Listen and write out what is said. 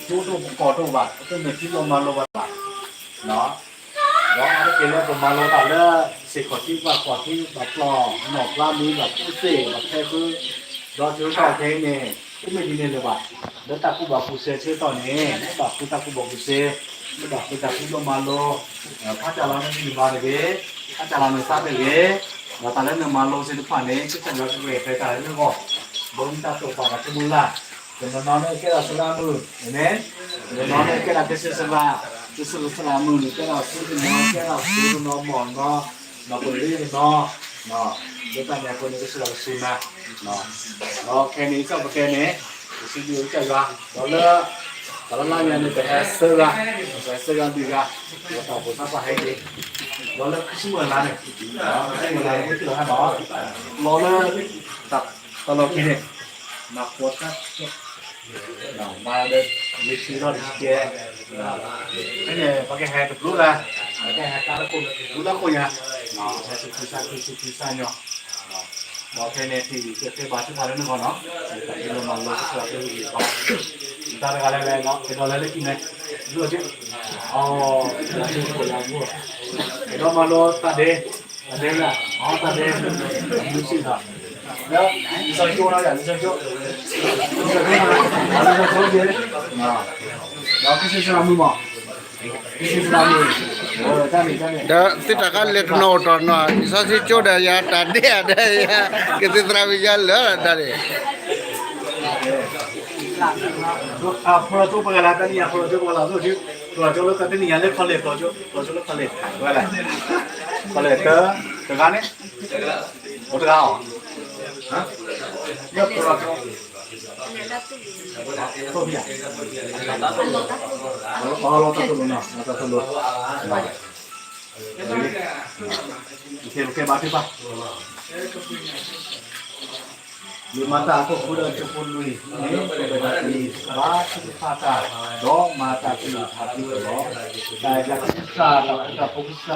chú tôi cũng có đâu vậy tôi người chỉ lo mà lo vậy đó đó nó kêu là tôi mà lo tạo ra sẽ cóที่ว่าก่อนที่แบบปลอหนอกล่ามีแบบผู้เสพแบบแค่คือเราชื่อต่อเทเนี่ยก็ไม่ดีเลยว่ะแล้วตากูบอกผู้เสพชื่อตอนนี้แบบกูตากูบอกผู้เสพแบบกูตากูloมาloถ้าจะเราไม่มีบาร์เกอร์ถ้าจะเราไม่ทราบเกอร์เราตอนนั้นมาloสิ่งผ่านนี้ก็จะเราจะเวทไปตายเรื่องก่อนบนตาตัวปากจะมุลละเป็นน้องเนี่ยแค่เราสลามือเห็นไหมเป็นน้องเนี่ยแค่เราจะสลาจะสลามือแค่เราซื้อน้องแค่เราซื้อน้องหมอนน้องน้องคนนี้น้องน้องเดี๋ยวตอนนี้คนนี้ก็สลาซื้อนะน้องน้องแค่นี้ก็แค่นี้ซื้ออยู่ใจว่าเราเลิกตอนนั้นเนี่ยไปเสื้อกันดีกันเราต่อไปสักให้ดีเราเลิกขึ้นเมื่อไรเนี่ยขึ้นเมื่อไรไม่ถึงให้หมอเราเลิกตัดตลอดทีเนี่ยมาปวดนะมาเดินวิธีเราดีเจไอ้เนี่ยพอแกแหกรู้ละแกแหกตาละคนรู้ละคนยังเนาะแหกคือซ่าเนาะเราแค่เนี่ยที่เก็บบาดที่พอแล้วนึกก่อนเนาะแต่ที่เรามาเราก็ช่วยตัวดีก่อนตาละกันเลยเนาะเดี๋ยวเราเล่นกินไหมรู้จิอ๋อเราดูคนละวัวเดี๋ยวมาเราตาเดละอ๋อตาเดดูสิครับแล้ว你上去那点，你上去，然后这是什么嘛？这是什么？站里。dah tidak kan lihat nonton nah bisa sih coba ya tadi ada ya kita terawih lah tadi 啊，普罗做不个啦，等你普罗做不个啦，做了等你来考虑，考虑，过来，考虑这干呢？我这个啊，啊，要普罗做。做屁啊！我打错了呢，我打错了。OK，吧，对吧？lima tahun sudah cukup lui, ini sudah di batu kata, dong mata tu hati dong, saya jadi susah, tak fokus.